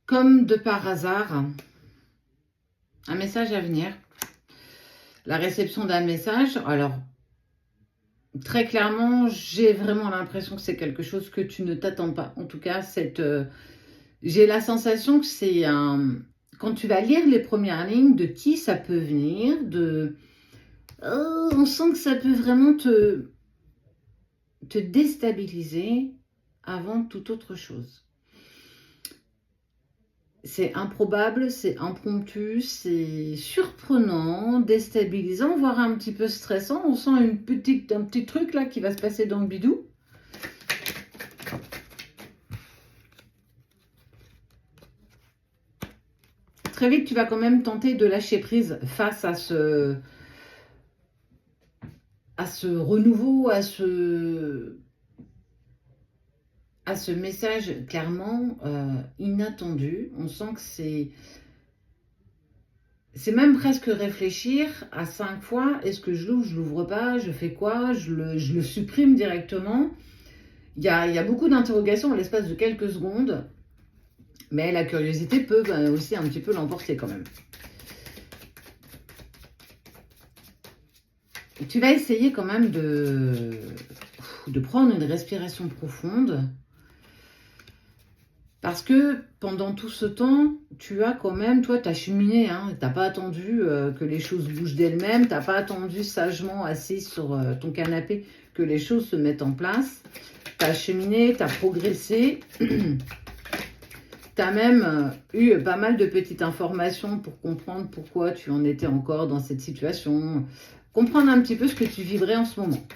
Comme de par hasard, un message à venir. La réception d'un message. Alors, très clairement, j'ai vraiment l'impression que c'est quelque chose que tu ne t'attends pas. En tout cas, j'ai la sensation que c'est un... Quand tu vas lire les premières lignes, de qui ça peut venir, on sent que ça peut vraiment te déstabiliser avant toute autre chose. C'est improbable, c'est impromptu, c'est surprenant, déstabilisant, voire un petit peu stressant. On sent un petit truc là qui va se passer dans le bidou. Très vite, tu vas quand même tenter de lâcher prise face à ce renouveau, à ce message clairement inattendu. On sent que c'est même presque réfléchir à 5 fois. Est-ce que je l'ouvre, je l'ouvre pas, je fais quoi, je le supprime directement. Il y a beaucoup d'interrogations à l'espace de quelques secondes. Mais la curiosité peut aussi un petit peu l'emporter quand même. Tu vas essayer quand même de prendre une respiration profonde. Parce que pendant tout ce temps, tu as quand même, toi, tu as cheminé. Hein, tu n'as pas attendu que les choses bougent d'elles-mêmes. Tu n'as pas attendu sagement assis sur ton canapé que les choses se mettent en place. Tu as cheminé, tu as progressé. Tu as même eu pas mal de petites informations pour comprendre pourquoi tu en étais encore dans cette situation. Comprendre un petit peu ce que tu vivrais en ce moment.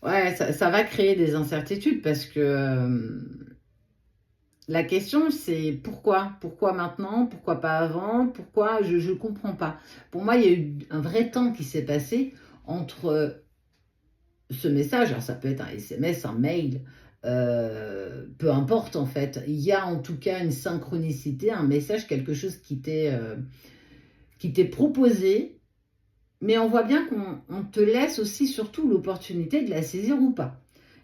Ouais, ça va créer des incertitudes parce que la question c'est pourquoi? Pourquoi maintenant? Pourquoi pas avant? Pourquoi? Je ne comprends pas. Pour moi, il y a eu un vrai temps qui s'est passé entre ce message. Alors ça peut être un SMS, un mail, peu importe en fait. Il y a en tout cas une synchronicité, un message, quelque chose qui t'est proposé. Mais on voit bien qu'on te laisse aussi surtout l'opportunité de la saisir ou pas.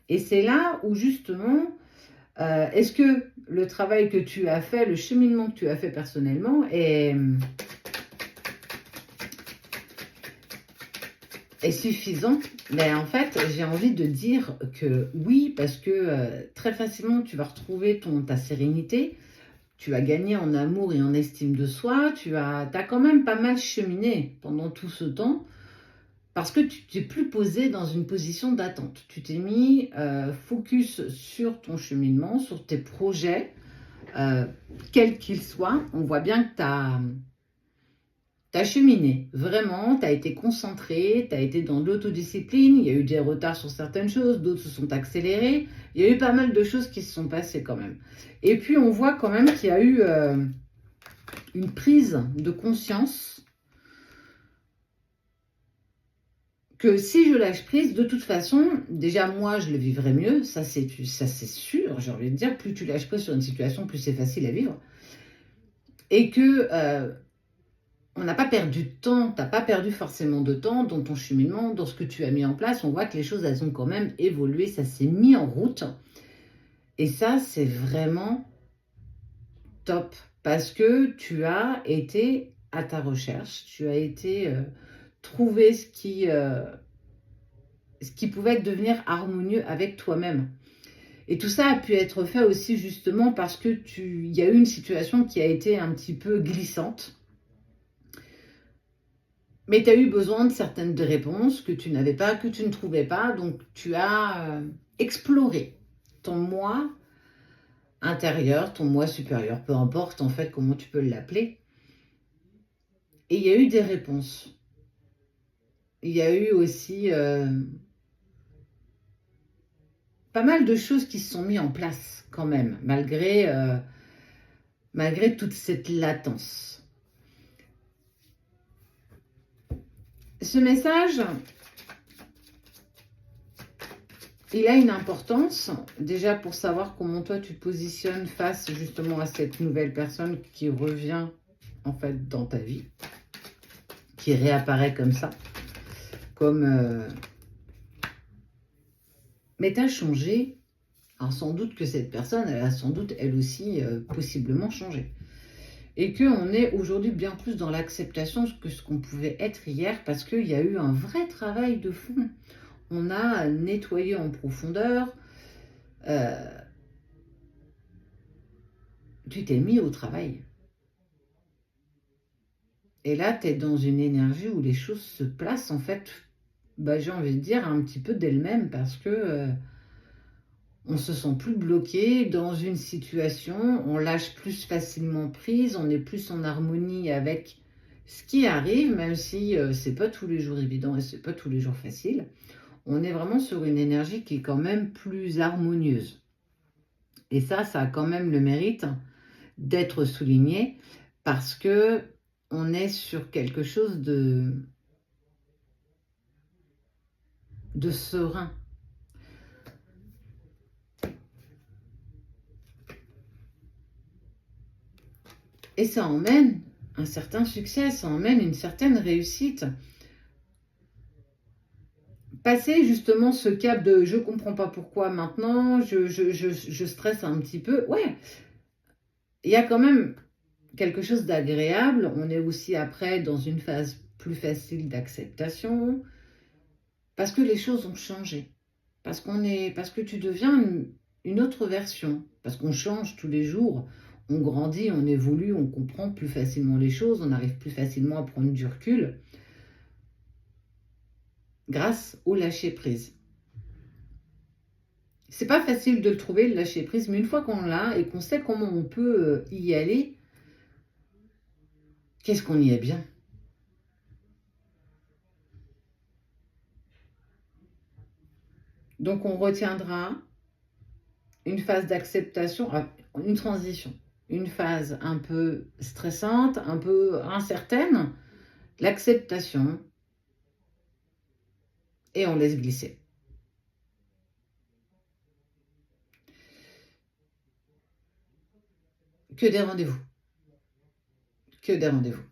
Et c'est là où justement, est-ce que le travail que tu as fait, le cheminement que tu as fait personnellement est suffisant? Mais en fait, j'ai envie de dire que oui, parce que très facilement, tu vas retrouver ta sérénité. Tu as gagné en amour et en estime de soi. Tu as quand même pas mal cheminé pendant tout ce temps. Parce que tu t'es plus posé dans une position d'attente. Tu t'es mis focus sur ton cheminement, sur tes projets, quels qu'ils soient. On voit bien que tu as cheminé, vraiment, tu as été concentré, tu as été dans l'autodiscipline, il y a eu des retards sur certaines choses, d'autres se sont accélérés, il y a eu pas mal de choses qui se sont passées quand même. Et puis on voit quand même qu'il y a eu une prise de conscience que si je lâche prise, de toute façon, déjà moi je le vivrai mieux, ça c'est sûr, j'ai envie de dire, plus tu lâches prise sur une situation, plus c'est facile à vivre. Et que on n'a pas perdu de temps, tu n'as pas perdu forcément de temps dans ton cheminement, dans ce que tu as mis en place. On voit que les choses, elles ont quand même évolué, ça s'est mis en route. Et ça, c'est vraiment top, parce que tu as été à ta recherche, tu as été trouver ce qui pouvait devenir harmonieux avec toi-même. Et tout ça a pu être fait aussi justement parce que il y a eu une situation qui a été un petit peu glissante. Mais tu as eu besoin de certaines réponses que tu n'avais pas, que tu ne trouvais pas. Donc tu as exploré ton moi intérieur, ton moi supérieur, peu importe en fait comment tu peux l'appeler. Et il y a eu des réponses. Il y a eu aussi pas mal de choses qui se sont mises en place quand même, malgré toute cette latence. Ce message, il a une importance, déjà pour savoir comment toi tu te positionnes face justement à cette nouvelle personne qui revient en fait dans ta vie, qui réapparaît comme ça, mais tu as changé Alors sans doute que cette personne, elle a sans doute elle aussi possiblement changé. Et qu'on est aujourd'hui bien plus dans l'acceptation que ce qu'on pouvait être hier parce qu'il y a eu un vrai travail de fond. On a nettoyé en profondeur, euh, tu t'es mis au travail. Et là, tu es dans une énergie où les choses se placent en fait, bah, j'ai envie de dire, un petit peu d'elles-mêmes parce que on se sent plus bloqué dans une situation, on lâche plus facilement prise, on est plus en harmonie avec ce qui arrive, même si c'est pas tous les jours évident et c'est pas tous les jours facile. On est vraiment sur une énergie qui est quand même plus harmonieuse. Et ça a quand même le mérite d'être souligné parce que on est sur quelque chose de serein. Et ça emmène un certain succès, ça emmène une certaine réussite. Passer justement ce cap de je comprends pas pourquoi maintenant, je stresse un petit peu. Ouais, il y a quand même quelque chose d'agréable. On est aussi après dans une phase plus facile d'acceptation parce que les choses ont changé. Parce que tu deviens une autre version. Parce qu'on change tous les jours. On grandit, on évolue, on comprend plus facilement les choses, on arrive plus facilement à prendre du recul grâce au lâcher prise. C'est pas facile de le trouver, le lâcher prise, mais une fois qu'on l'a et qu'on sait comment on peut y aller, qu'est-ce qu'on y est bien. Donc on retiendra une phase d'acceptation, une transition, une phase un peu stressante, un peu incertaine, l'acceptation, et on laisse glisser. Que des rendez-vous. Que des rendez-vous.